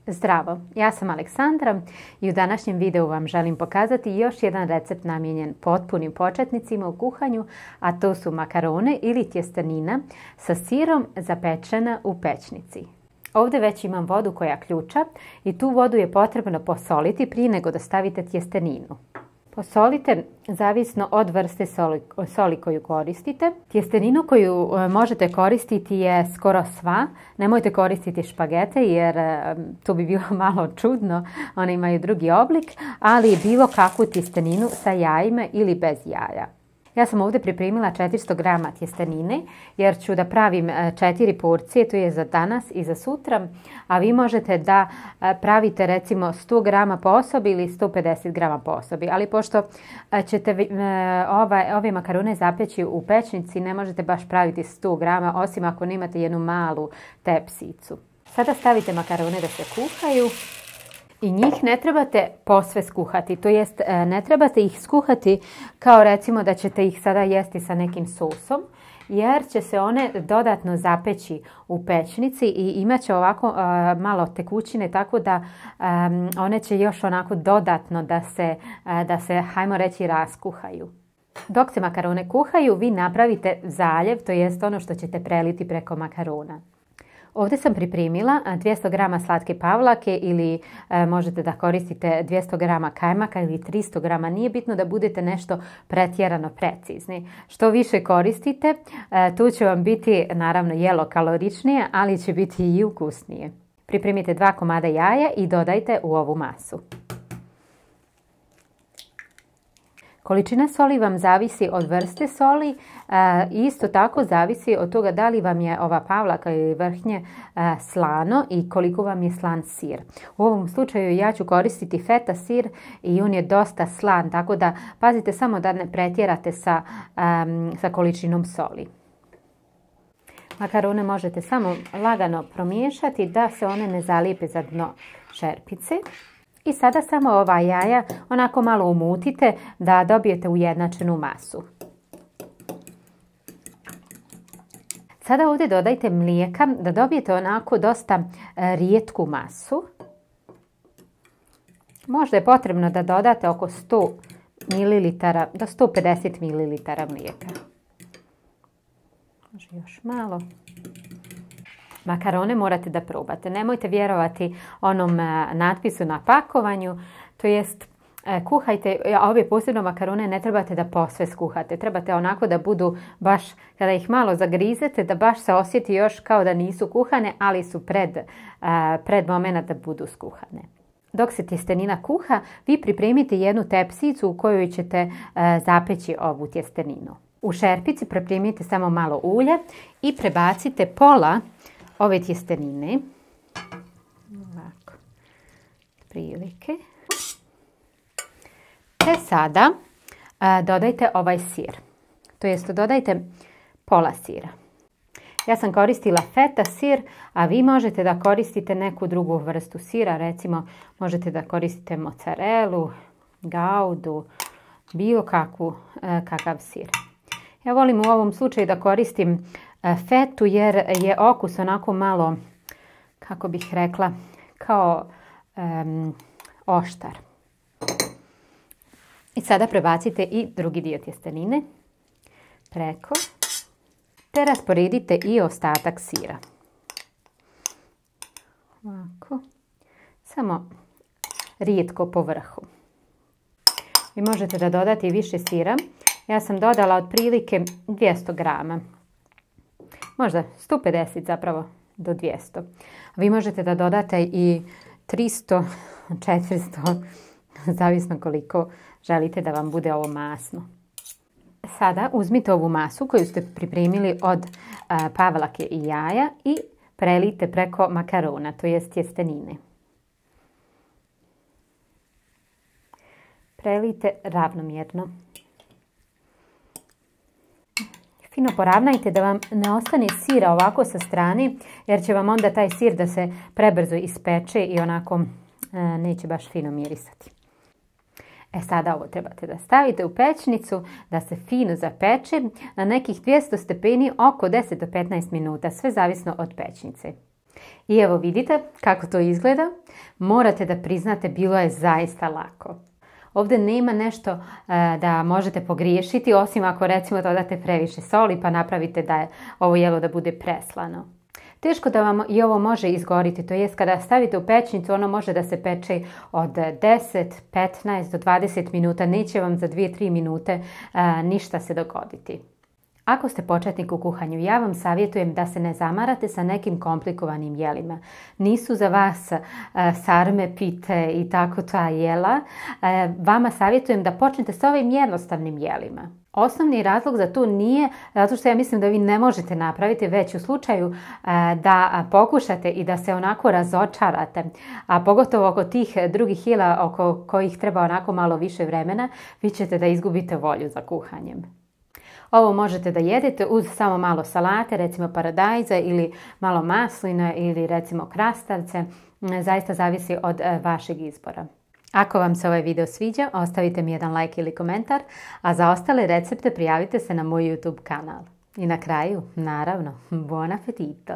Zdravo, ja sam Aleksandra i u današnjem videu vam želim pokazati još jedan recept namijenjen potpunim početnicima u kuhanju, a to su makarone ili tjestenina sa sirom zapečena u pećnici. Ovdje već imam vodu koja ključa i tu vodu je potrebno posoliti prije nego da stavite tjesteninu. Posolite zavisno od vrste soli koju koristite. Tjesteninu koju možete koristiti je skoro sva. Nemojte koristiti špagete jer to bi bilo malo čudno. One imaju drugi oblik, ali bilo kakvu tjesteninu sa jajima ili bez jaja. Ja sam ovdje pripremila 400 grama tjestenine jer ću da pravim 4 porcije, to je za danas i za sutra, a vi možete da pravite recimo 100 grama po osobi ili 150 grama po osobi, ali pošto ćete ove makarone zapeći u pećnici, ne možete baš praviti 100 grama osim ako nemate jednu malu tepsicu. Sada stavite makarone da se kuhaju. I njih ne trebate posve skuhati, to jest ne trebate ih skuhati kao recimo da ćete ih sada jesti sa nekim sosom, jer će se one dodatno zapeći u pećnici i imat će ovako malo tekućine, tako da one će još onako dodatno da se, hajmo reći, raskuhaju. Dok se makarone kuhaju, vi napravite zaljev, to jest ono što ćete preliti preko makarona. Ovdje sam pripremila 200 grama slatke pavlake ili možete da koristite 200 grama kajmaka ili 300 grama. Nije bitno da budete nešto pretjerano precizni. Što više koristite, tu će vam biti naravno jelo kaloričnije, ali će biti i ukusnije. Pripremite 2 komada jaja i dodajte u ovu masu. Količina soli vam zavisi od vrste soli, isto tako zavisi od toga da li vam je ova pavlaka ili vrhnje slano i koliko vam je slan sir. U ovom slučaju ja ću koristiti feta sir i on je dosta slan, tako da pazite samo da ne pretjerate sa količinom soli. Makarone možete samo lagano promiješati da se one ne zalijepe za dno šerpice. I sada samo ova jaja onako malo umutite da dobijete ujednačenu masu. Sada ovdje dodajte mlijeka da dobijete onako dosta rijetku masu. Možda je potrebno da dodate oko 100 ml do 150 ml mlijeka. Može još malo. Makarone morate da probate. Nemojte vjerovati onom natpisu na pakovanju, to jest kuhajte, a ove posebno makarone ne trebate da posve skuhate. Trebate onako da budu baš, kada ih malo zagrizete, da baš se osjeti još kao da nisu kuhane, ali su pred moment da budu skuhane. Dok se tjestenina kuha, vi pripremite jednu tepsicu u kojoj ćete zapeći ovu tjesteninu. U šerpici pripremite samo malo ulja i prebacite pola ove tjestenine, ovako, prilike. Te sada dodajte ovaj sir, to jest dodajte pola sira. Ja sam koristila feta sir, a vi možete da koristite neku drugu vrstu sira, recimo možete da koristite mozzarelu, gaudu, bilo kakav sir. Ja volim u ovom slučaju da koristim fetu jer je okus onako malo, kako bih rekla, kao oštar. I sada prebacite i drugi dio tjestenine preko, te rasporedite i ostatak sira. Ovako, samo rijetko po vrhu. Vi možete da dodate i više sira. Ja sam dodala otprilike 200 grama. Možda 150 zapravo do 200. Vi možete da dodate i 300, 400, zavisno koliko želite da vam bude ovo masno. Sada uzmite ovu masu koju ste pripremili od pavlake i jaja i prelijte preko makarona, to jest tjestenine. Prelijte ravnomjerno. Fino poravnajte da vam ne ostane sira ovako sa strane, jer će vam onda taj sir da se prebrzo ispeče i onako neće baš fino mirisati. Sada ovo trebate da stavite u pećnicu da se fino zapeče na nekih 200 stepeni oko 10 do 15 minuta, sve zavisno od pećnice. I evo vidite kako to izgleda. Morate da priznate, bilo je zaista lako. Ovdje nema nešto da možete pogriješiti, osim ako recimo dodate previše soli pa napravite da je ovo jelo da bude preslano. Teško da vam i ovo može izgoriti, to jest kada stavite u pećnicu ono može da se peče od 10, 15 do 20 minuta, neće vam za 2-3 minute ništa se dogoditi. Ako ste početnik u kuhanju, ja vam savjetujem da se ne zamarate sa nekim komplikovanim jelima. Nisu za vas sarme, pite i tako ta jela. Vama savjetujem da počnete sa ovim jednostavnim jelima. Osnovni razlog za to nije zato što ja mislim da vi ne možete napraviti, već u slučaju da pokušate i da se onako razočarate, a pogotovo oko tih drugih jela oko kojih treba onako malo više vremena, vi ćete da izgubite volju za kuhanjem. Ovo možete da jedete uz samo malo salate, recimo paradajza ili malo maslina ili recimo krastavce. Zaista zavisi od vašeg izbora. Ako vam se ovaj video sviđa, ostavite mi jedan like ili komentar, a za ostale recepte prijavite se na moj YouTube kanal. I na kraju, naravno, buon appetito!